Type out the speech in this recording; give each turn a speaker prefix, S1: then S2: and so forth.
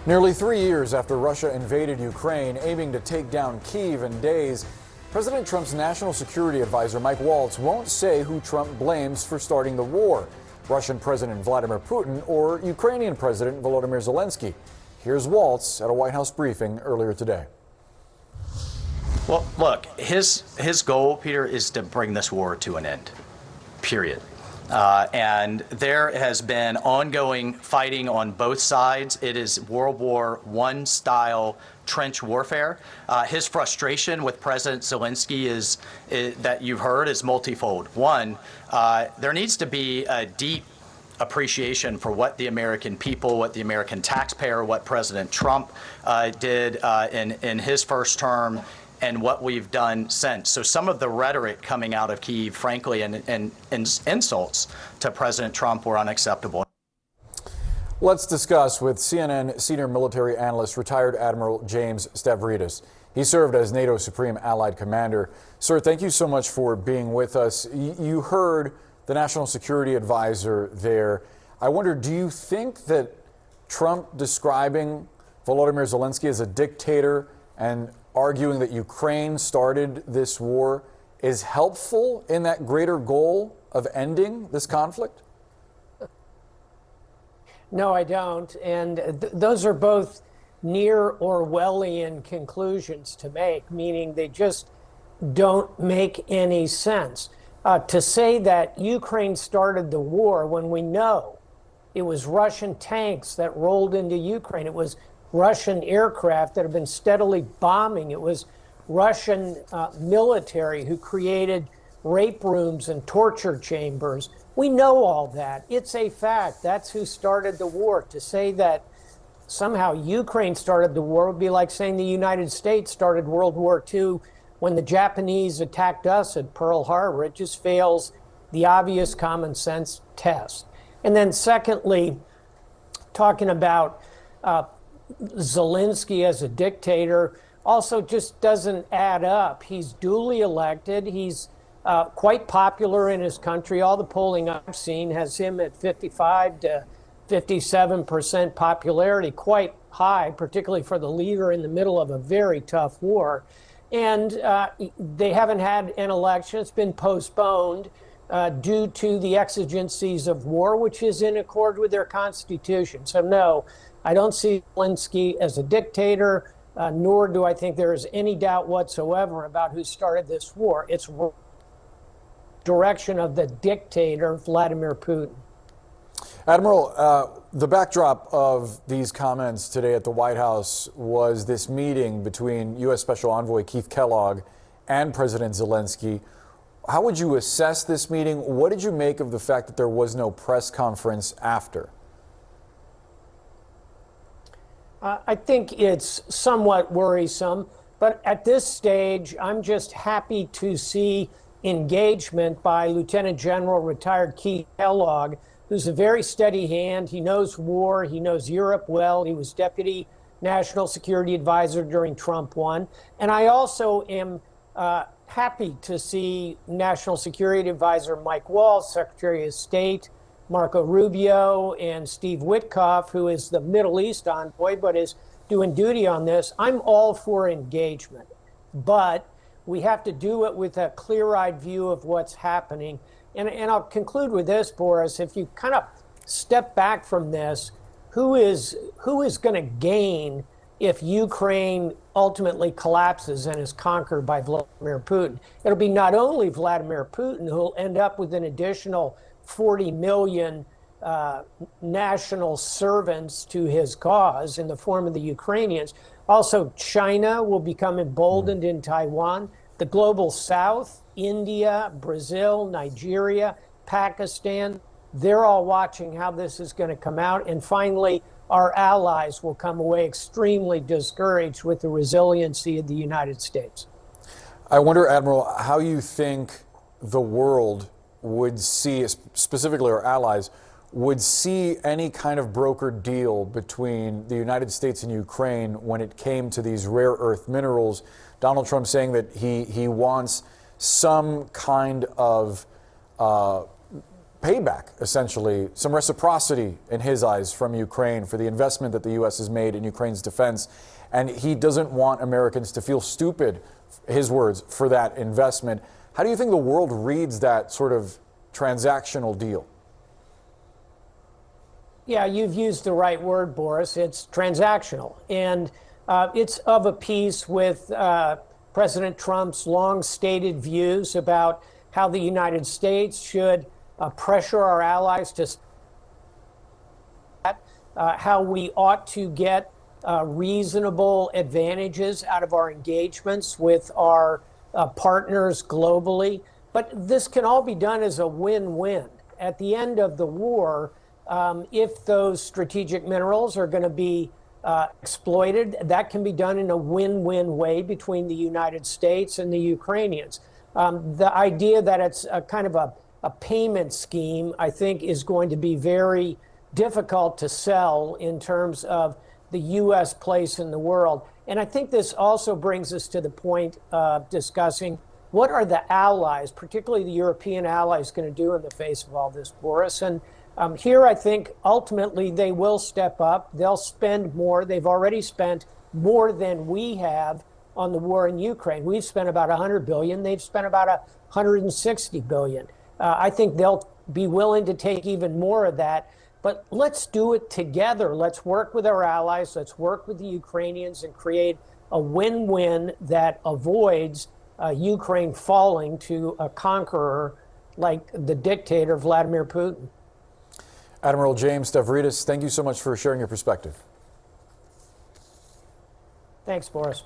S1: Nearly 3 years after Russia invaded Ukraine, aiming to take down Kyiv in days, President Trump's national security advisor Mike Waltz won't say who Trump blames for starting the war, Russian President Vladimir Putin or Ukrainian President Volodymyr Zelensky. Here's Waltz at a White House briefing earlier today.
S2: Well, look, his goal, Peter, is to bring this war to an end, period. And there has been ongoing fighting on both sides. It is World War I style trench warfare. His frustration with President Zelensky is that you've heard is multifold. One, there needs to be a deep appreciation for what the American people, what the American taxpayer, what President Trump did in his first term, and what we've done since. So some of the rhetoric coming out of Kyiv, frankly, and insults to President Trump were unacceptable.
S1: Let's discuss with CNN senior military analyst, retired Admiral James Stavridis. He served as NATO's Supreme Allied Commander. Sir, thank you so much for being with us. You heard the National Security Advisor there. I wonder, do you think that Trump describing Volodymyr Zelensky as a dictator and arguing that Ukraine started this war is helpful in that greater goal of ending this conflict?
S3: No, I don't. And those are both near Orwellian conclusions to make, meaning they just don't make any sense. To say that Ukraine started the war when we know it was Russian tanks that rolled into Ukraine, it was Russian aircraft that have been steadily bombing. It was Russian military who created rape rooms and torture chambers. We know all that. It's a fact. That's who started the war. To say that somehow Ukraine started the war would be like saying the United States started World War II when the Japanese attacked us at Pearl Harbor. It just fails the obvious common sense test. And then secondly, talking about Zelensky as a dictator also just doesn't add up. He's duly elected. He's quite popular in his country. All the polling I've seen has him at 55 to 57% popularity, quite high, particularly for the leader in the middle of a very tough war. And they haven't had an election. It's been postponed due to the exigencies of war, which is in accord with their constitution. So no, I don't see Zelensky as a dictator, nor do I think there is any doubt whatsoever about who started this war. It's direction of the dictator, Vladimir Putin.
S1: Admiral, the backdrop of these comments today at the White House was this meeting between U.S. Special Envoy Keith Kellogg and President Zelensky. How would you assess this meeting? What did you make of the fact that there was no press conference after?
S3: I think it's somewhat worrisome, but at this stage, I'm just happy to see engagement by Lieutenant General retired Keith Kellogg, who's a very steady hand. He knows war. He knows Europe well. He was Deputy National Security Advisor during Trump 1. And I also am happy to see National Security Advisor Mike Waltz, Secretary of State Marco Rubio, and Steve Witkoff, who is the Middle East envoy, but is doing duty on this. I'm all for engagement, but we have to do it with a clear-eyed view of what's happening. And I'll conclude with this, Boris. If you kind of step back from this, who is going to gain if Ukraine ultimately collapses and is conquered by Vladimir Putin? It'll be not only Vladimir Putin who will end up with an additional 40 million national servants to his cause in the form of the Ukrainians. Also, China will become emboldened in Taiwan. The global South, India, Brazil, Nigeria, Pakistan, they're all watching how this is going to come out. And finally, our allies will come away extremely discouraged with the resiliency of the United States.
S1: I wonder, Admiral, how you think the world would see, specifically our allies, would see any kind of brokered deal between the United States and Ukraine when it came to these rare earth minerals. Donald Trump saying that he wants some kind of payback, essentially, some reciprocity in his eyes from Ukraine for the investment that the U.S. has made in Ukraine's defense. And he doesn't want Americans to feel stupid, his words, for that investment. How do you think the world reads that sort of transactional deal?
S3: Yeah, you've used the right word, Boris. It's transactional. And it's of a piece with President Trump's long-stated views about how the United States should pressure our allies to how we ought to get reasonable advantages out of our engagements with our partners globally. But this can all be done as a win-win. At the end of the war, if those strategic minerals are going to be exploited, that can be done in a win-win way between the United States and the Ukrainians. The idea that it's a kind of a payment scheme, I think, is going to be very difficult to sell in terms of the U.S. place in the world. And I think this also brings us to the point of discussing what are the allies, particularly the European allies, going to do in the face of all this, Boris? And here I think ultimately they will step up. They'll spend more. They've already spent more than we have on the war in Ukraine. We've spent about $100 billion. They've spent about $160 billion. I think they'll be willing to take even more of that. But let's do it together. Let's work with our allies. Let's work with the Ukrainians and create a win-win that avoids Ukraine falling to a conqueror like the dictator Vladimir Putin.
S1: Admiral James Stavridis, thank you so much for sharing your perspective.
S3: Thanks, Boris.